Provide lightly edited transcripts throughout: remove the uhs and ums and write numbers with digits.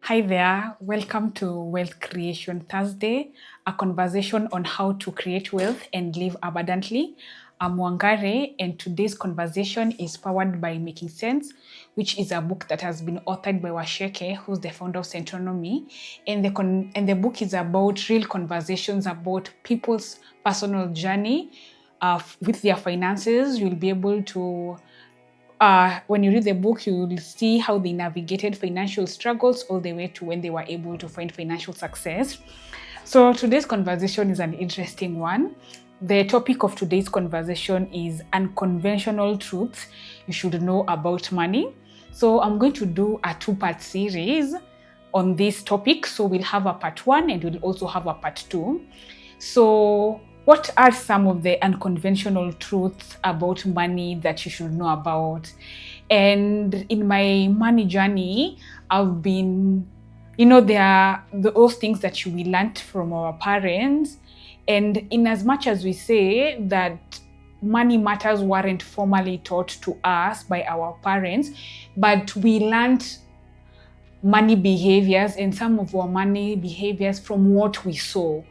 Hi there, welcome to Wealth Creation Thursday, a conversation on how to create wealth and live abundantly. I'm Wangare, and today's conversation is powered by Making Sense, which is a book that has been authored by Waceke, who's the founder of Centronomy. And the book is about real conversations about people's personal journey with their finances. You'll be able to when you read the book, you will see how they navigated financial struggles all the way to when they were able to find financial success. So today's conversation is an interesting one. The topic of today's conversation is unconventional truths you should know about money. So I'm going to do a two-part series on this topic. So we'll have a part one and we'll also have a part two. So what are some of the unconventional truths about money that you should know about? And in my money journey, I've been, there are those things that we learned from our parents. And in as much as we say that money matters weren't formally taught to us by our parents, but we learned money behaviors and some of our money behaviors from what we saw.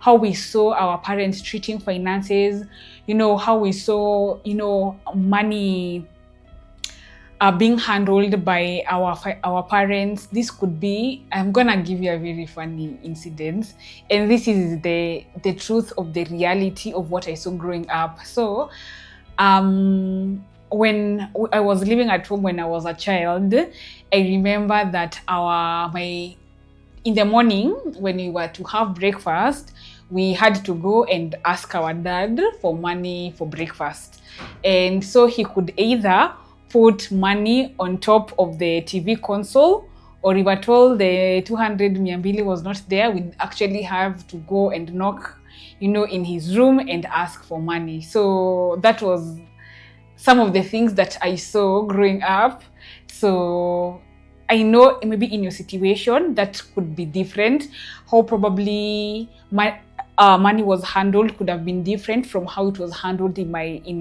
How we saw our parents treating finances, how we saw, money being handled by our parents. This could be, I'm gonna give you a very funny incident, and this is the truth of the reality of what I saw growing up. So, when I was living at home when I was a child, I remember that in the morning when we were to have breakfast, we had to go and ask our dad for money for breakfast. And so he could either put money on top of the TV console, or if at all the 200 miambili was not there, we'd actually have to go and knock, in his room and ask for money. So that was some of the things that I saw growing up. So I know maybe in your situation that could be different. How probably money was handled could have been different from how it was handled in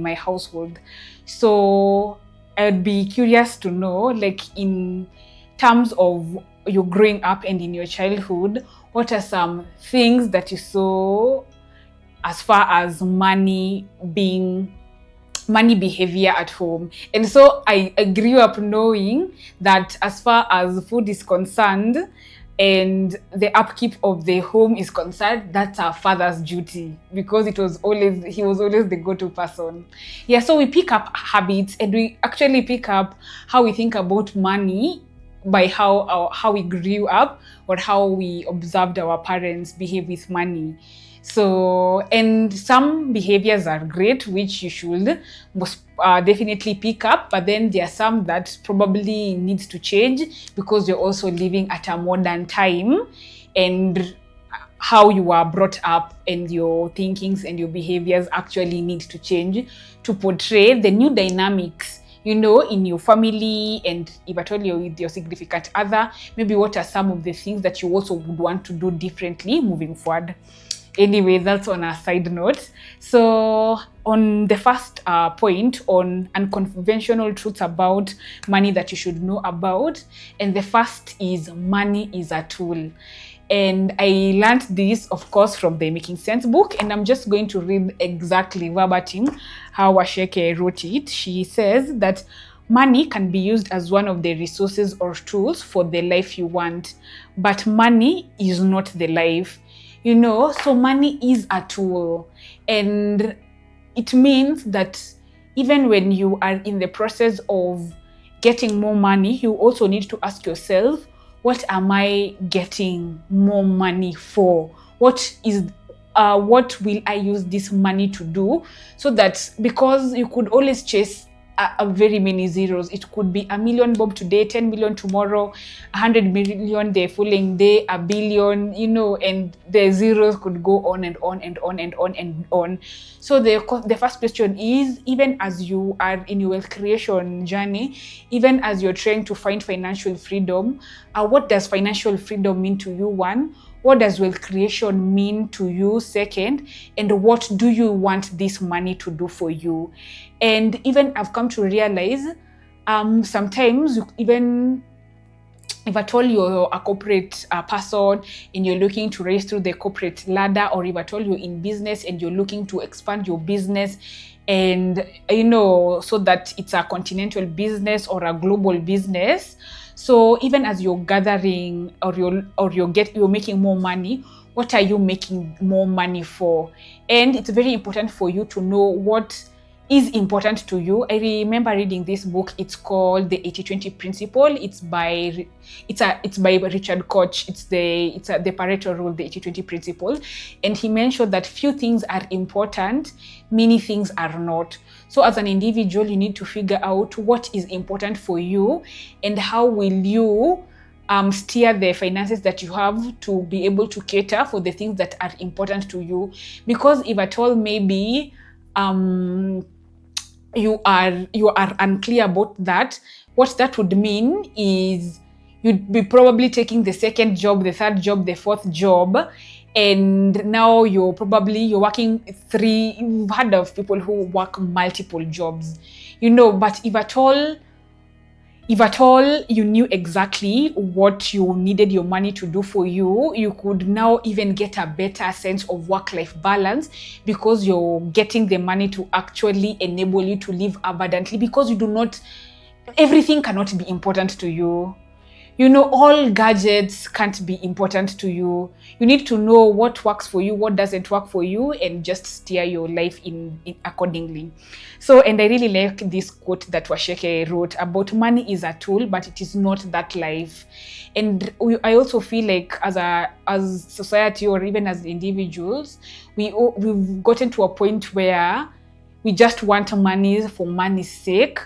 my household. So I'd be curious to know, like in terms of your growing up and in your childhood, what are some things that you saw as far as money behavior at home? And so I grew up knowing that as far as food is concerned and the upkeep of the home is concerned, that's our father's duty, because he was always the go-to person. Yeah, so we pick up habits and we actually pick up how we think about money by how we grew up or how we observed our parents behave with money. So, and some behaviors are great, which you should definitely pick up, but then there are some that probably needs to change because you're also living at a modern time, and how you are brought up and your thinkings and your behaviors actually need to change to portray the new dynamics, in your family, and if at all you're with your significant other, maybe what are some of the things that you also would want to do differently moving forward. Anyway, that's on a side note. So on the first point on unconventional truths about money that you should know about, and the first is money is a tool. And I learned this, of course, from the Making Sense book, and I'm just going to read exactly verbatim how Waceke wrote it. She says that money can be used as one of the resources or tools for the life you want, but money is not the life. So money is a tool, and it means that even when you are in the process of getting more money, you also need to ask yourself, what am I getting more money for? What will I use this money to do? So that, because you could always chase a very many zeros. It could be $1 million bob today, 10 million tomorrow, 100 million the following day, $1 billion, and the zeros could go on and on and on and on and on. So the first question is, even as you are in your wealth creation journey, even as you're trying to find financial freedom, what does financial freedom mean to you? One, what does wealth creation mean to you? Second, and what do you want this money to do for you? And even I've come to realize sometimes even if at all you're a corporate person and you're looking to raise through the corporate ladder, or if at all you're in business and you're looking to expand your business, and so that it's a continental business or a global business. So even as you're gathering, or you're making more money, what are you making more money for? And it's very important for you to know what is important to you. I remember reading this book. It's called the 80-20 Principle. It's by Richard Koch. It's the Pareto rule, the 80-20 Principle, and he mentioned that few things are important, many things are not. So as an individual, you need to figure out what is important for you and how will you steer the finances that you have to be able to cater for the things that are important to you. Because if at all maybe you are unclear about that, what that would mean is you'd be probably taking the second job, the third job, the fourth job, and now you're working three. You've heard of people who work multiple jobs, but if at all you knew exactly what you needed your money to do for you, you could now even get a better sense of work-life balance, because you're getting the money to actually enable you to live abundantly, because everything cannot be important to you. All gadgets can't be important to you. You need to know what works for you, what doesn't work for you, and just steer your life in accordingly. So, and I really like this quote that Waceke wrote about money is a tool, but it is not that life. And I also feel like as society, or even as individuals, we've gotten to a point where we just want money for money's sake.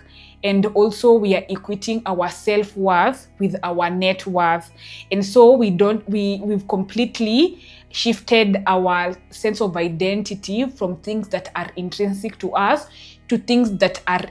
And also we are equating our self-worth with our net worth. And so we've completely shifted our sense of identity from things that are intrinsic to us to things that are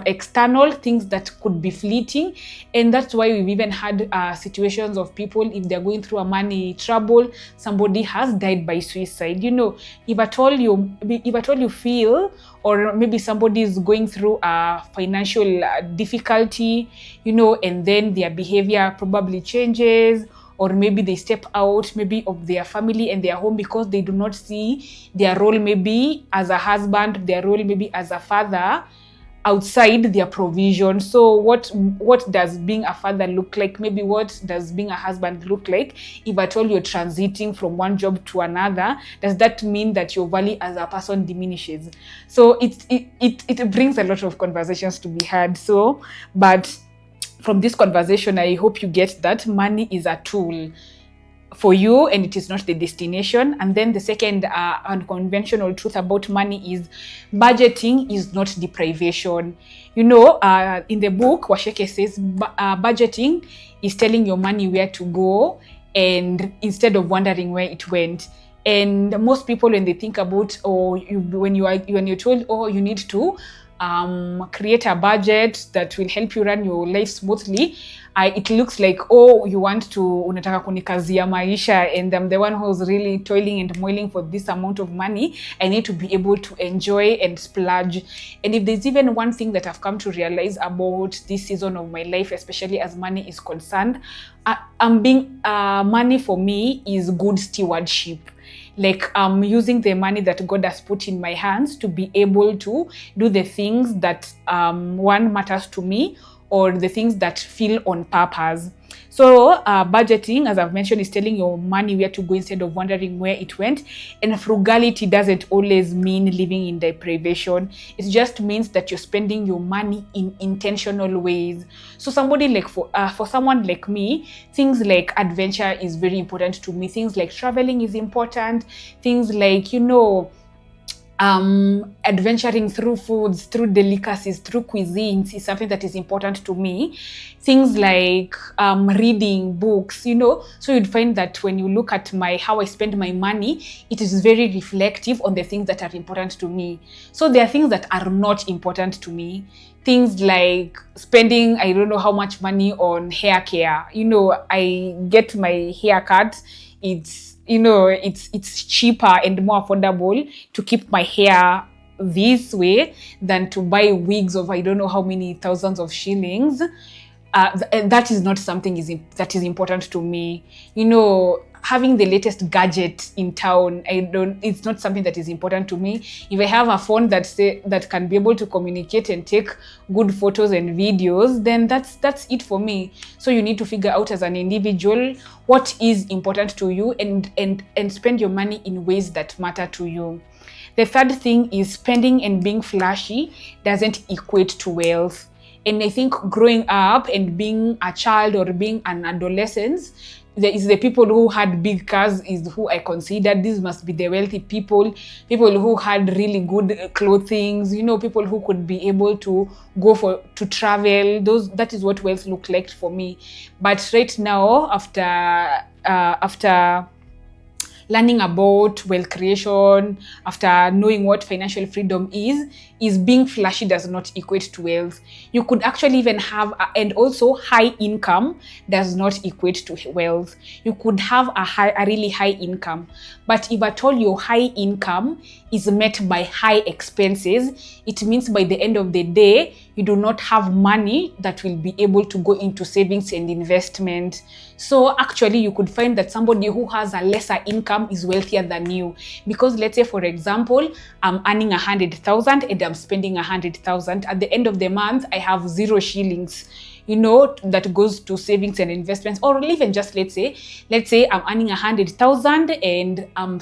external, things that could be fleeting. And that's why we've even had situations of people, if they're going through a money trouble, somebody has died by suicide. If at all you feel, or maybe somebody is going through a financial difficulty, and then their behavior probably changes, or maybe they step out maybe of their family and their home because they do not see their role maybe as a husband, their role maybe as a father outside their provision. So what does being a father look like? Maybe what does being a husband look like? If at all you're transiting from one job to another, does that mean that your value as a person diminishes? So it brings a lot of conversations to be had. But from this conversation, I hope you get that money is a tool for you and it is not the destination. And then the second unconventional truth about money is budgeting is not deprivation. In the book, Waceke says budgeting is telling your money where to go, and instead of wondering where it went. And most people, when they think about, when you're told, you need to create a budget that will help you run your life smoothly, it looks like, you want to, unataka kunikazia maisha, and I'm the one who's really toiling and moiling for this amount of money. I need to be able to enjoy and splurge. And if there's even one thing that I've come to realize about this season of my life, especially as money is concerned, money for me is good stewardship. Like using the money that God has put in my hands to be able to do the things that one matters to me, or the things that feel on purpose. So budgeting, as I've mentioned, is telling your money where to go instead of wondering where it went. And frugality doesn't always mean living in deprivation. It just means that you're spending your money in intentional ways. So somebody like for someone like me, things like adventure is very important to me. Things like traveling is important. Things like, adventuring through foods, through delicacies, through cuisines is something that is important to me. Things like reading books, so you'd find that when you look at how I spend my money, it is very reflective on the things that are important to me. So there are things that are not important to me. Things like spending, I don't know how much money on hair care. I get my hair cut. It's cheaper and more affordable to keep my hair this way than to buy wigs of I don't know how many thousands of shillings. that is not something that is important to me. You know, having the latest gadget in town, it's not something that is important to me. If I have a phone that can be able to communicate and take good photos and videos, then that's it for me. So you need to figure out as an individual what is important to you, and spend your money in ways that matter to you. The third thing is spending and being flashy doesn't equate to wealth. And I think growing up and being a child or being an adolescent, the people who had big cars is who I consider. These must be the wealthy people who had really good clothing, people who could be able to to travel. That is what wealth looked like for me. But right now, after learning about wealth creation, after knowing what financial freedom is being flashy does not equate to wealth. You could actually even have, and also high income does not equate to wealth. You could have a really high income, but if at all your high income is met by high expenses, it means by the end of the day, you do not have money that will be able to go into savings and investment. So actually, you could find that somebody who has a lesser income is wealthier than you. Because let's say, for example, I'm earning 100,000 and I'm spending 100,000. At the end of the month, I have 0 shillings, that goes to savings and investments. Or even just let's say I'm earning 100,000 and I'm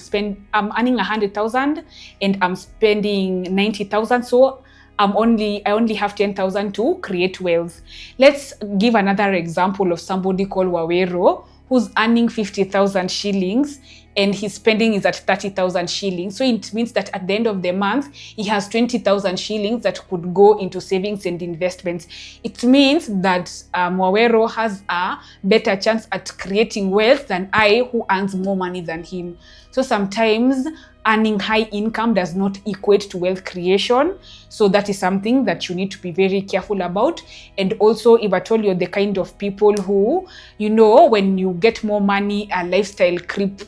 earning 100,000 and I'm spending 90,000. So I only have 10,000 to create wealth. Let's give another example of somebody called Wawero, who's earning 50,000 shillings and his spending is at 30,000 shillings. So it means that at the end of the month, he has 20,000 shillings that could go into savings and investments. It means that Wawero has a better chance at creating wealth than I, who earns more money than him. So sometimes earning high income does not equate to wealth creation. So that is something that you need to be very careful about. And also, if at all you're the kind of people who, when you get more money, a lifestyle creep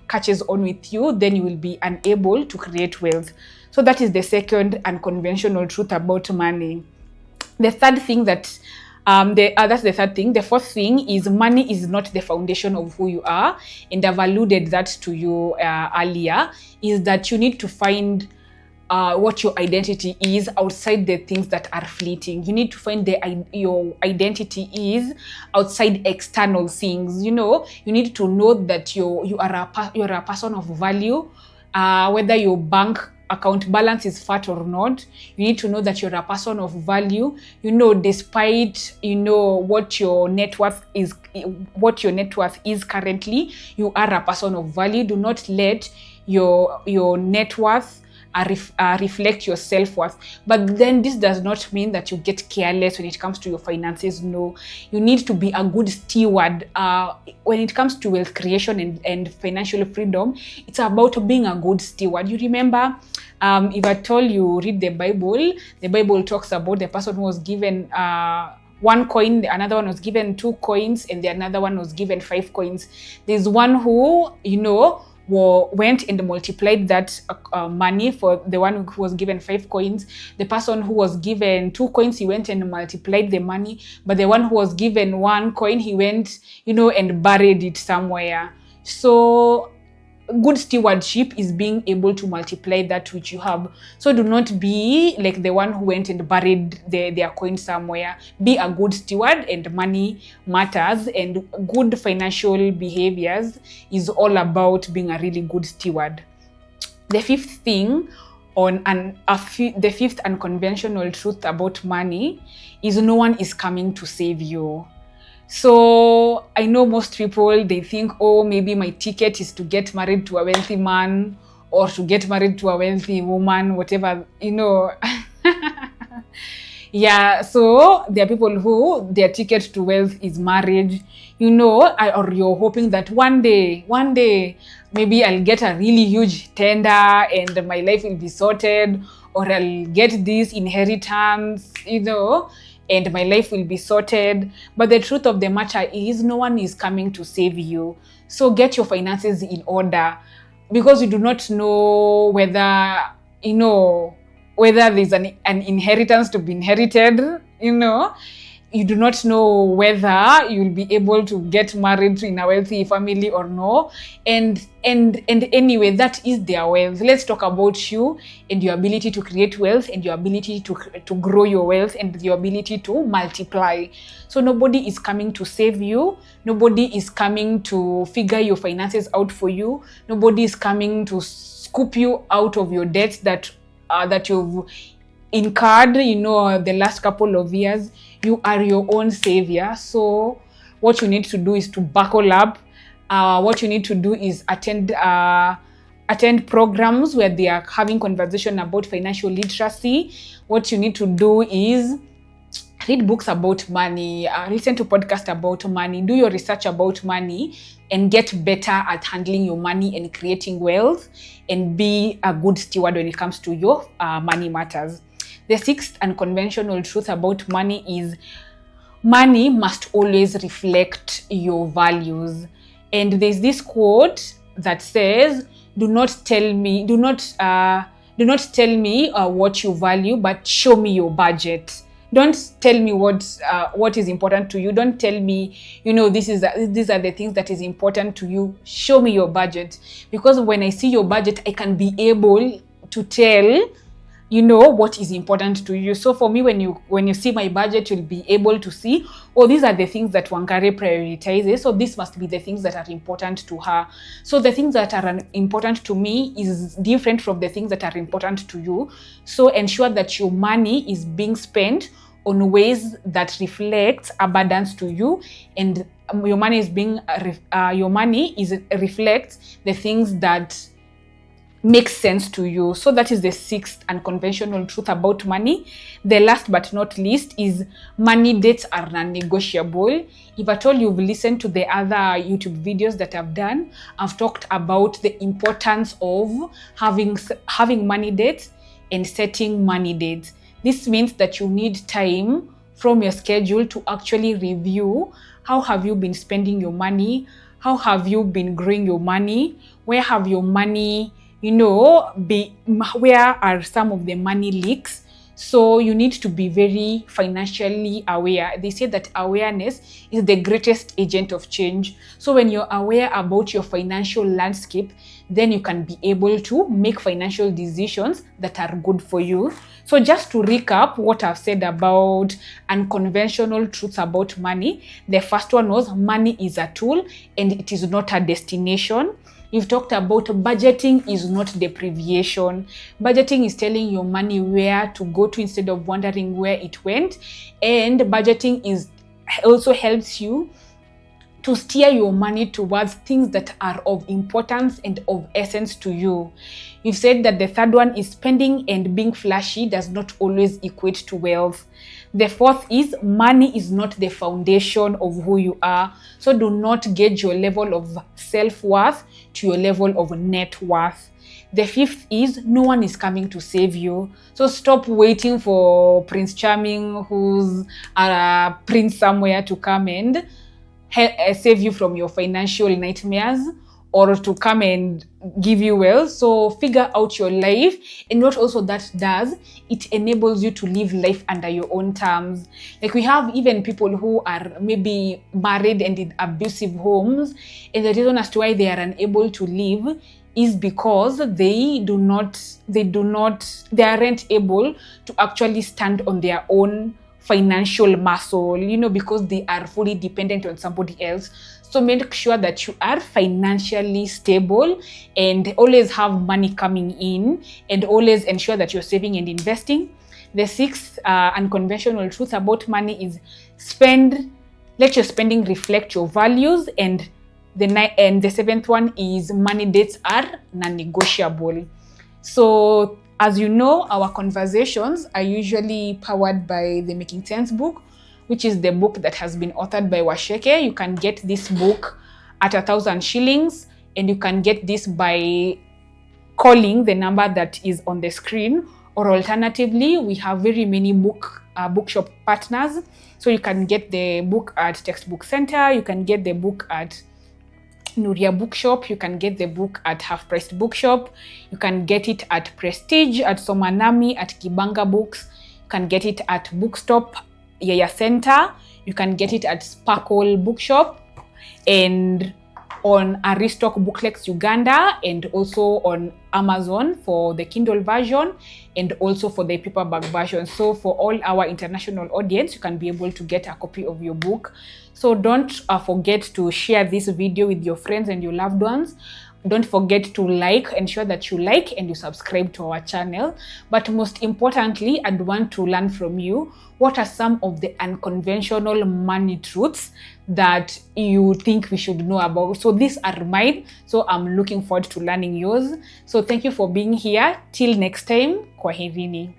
catches on with you, then you will be unable to create wealth. So that is the second unconventional truth about money. The third thing that's the third thing. The fourth thing is money is not the foundation of who you are. And I've alluded that to you earlier, is that you need to find what your identity is outside the things that are fleeting. You need to find your identity is outside external things. You need to know that you're a person of value, whether your bank account balance is fat or not. You need to know that you're a person of value. Despite what your net worth is currently, you are a person of value. Do not let your net worth reflect your self-worth. But then this does not mean that you get careless when it comes to your finances. No, you need to be a good steward. When it comes to wealth creation and financial freedom, it's about being a good steward. You remember, if at all you read the Bible talks about the person who was given 1 coin, another one was given 2 coins, and the another one was given 5 coins. There's one who, went and multiplied that money for the one who was given 5 coins. The person who was given 2 coins, he went and multiplied the money. But the one who was given 1 coin, he went, and buried it somewhere. So good stewardship is being able to multiply that which you have. So do not be like the one who went and buried their coin somewhere. Be a good steward, and money matters, and good financial behaviors is all about being a really good steward. The fifth thing the fifth unconventional truth about money is no one is coming to save you. So I know most people, they think, oh, maybe my ticket is to get married to a wealthy man or to get married to a wealthy woman, whatever, Yeah, so there are people who their ticket to wealth is marriage, or you're hoping that one day, maybe I'll get a really huge tender and my life will be sorted, or I'll get this inheritance, and my life will be sorted. But the truth of the matter is no one is coming to save you. So get your finances in order, because you do not know whether there's an inheritance to be inherited, you do not know whether you'll be able to get married in a wealthy family or no. And anyway, that is their wealth. Let's talk about you and your ability to create wealth and your ability to grow your wealth and your ability to multiply. So nobody is coming to save you. Nobody is coming to figure your finances out for you. Nobody is coming to scoop you out of your debts that you've incurred, the last couple of years. You are your own savior. So what you need to do is to buckle up. What you need to do is attend programs where they are having conversation about financial literacy. What you need to do is read books about money, listen to podcasts about money, do your research about money, and get better at handling your money and creating wealth, and be a good steward when it comes to your money matters. The sixth unconventional truth about money is money must always reflect your values. And there's this quote that says, do not tell me what you value, but show me your budget. Don't tell me what is important to you. Don't tell me, these are the things that is important to you. Show me your budget. Because when I see your budget, I can be able to tell what is important to you. So for me, when you see my budget, you'll be able to see, these are the things that Wangari prioritizes. So this must be the things that are important to her. So the things that are important to me is different from the things that are important to you. So ensure that your money is being spent on ways that reflects abundance to you, and your money reflects the things that makes sense to you. So that is the sixth unconventional truth about money. The last but not least is money dates are non-negotiable. If at all you've listened to the other YouTube videos that I've done, I've talked about the importance of having money dates and setting money dates. This means that you need time from your schedule to actually review how have you been spending your money, how have you been growing your money, where have your money where are some of the money leaks. So you need to be very financially aware. They say that awareness is the greatest agent of change. So when you're aware about your financial landscape, then you can be able to make financial decisions that are good for you. So just to recap what I've said about unconventional truths about money, the first one was money is a tool and it is not a destination. You've talked about budgeting is not deprivation. Budgeting is telling your money where to go to instead of wondering where it went. And budgeting also helps you to steer your money towards things that are of importance and of essence to you. You've said that the third one is spending and being flashy does not always equate to wealth. The fourth is money is not the foundation of who you are. So do not gauge your level of self-worth to your level of net worth. The fifth is no one is coming to save you. So stop waiting for Prince Charming, who's a prince somewhere, to come and save you from your financial nightmares or to come and give you wealth. So figure out your life, and what also that does, it enables you to live life under your own terms. Like we have even people who are maybe married and in abusive homes, and the reason as to why they are unable to live is because they aren't able to actually stand on their own financial muscle, because they are fully dependent on somebody else. So make sure that you are financially stable and always have money coming in, and always ensure that you're saving and investing. The sixth unconventional truth about money is let your spending reflect your values. And the seventh one is money dates are non-negotiable. So as you know, our conversations are usually powered by the Making Sense book, which is the book that has been authored by Waceke. You can get this book at 1,000 shillings, and you can get this by calling the number that is on the screen, or alternatively, we have very many bookshop partners. So you can get the book at Textbook Center, you can get the book at Nuria Bookshop, you can get the book at Half Price Bookshop, you can get it at Prestige, at Somanami, at Kibanga Books, you can get it at Bookstop, Yaya Center. You can get it at Sparkle Bookshop and on Aristoc Booklets Uganda, and also on Amazon for the Kindle version and also for the paperback version. So for all our international audience, you can be able to get a copy of your book. So don't forget to share this video with your friends and your loved ones. Don't forget to ensure that you like and you subscribe to our channel. But most importantly, I'd want to learn from you, what are some of the unconventional money truths that you think we should know about? So these are mine, so I'm looking forward to learning yours. So thank you for being here. Till next time, kwaherini.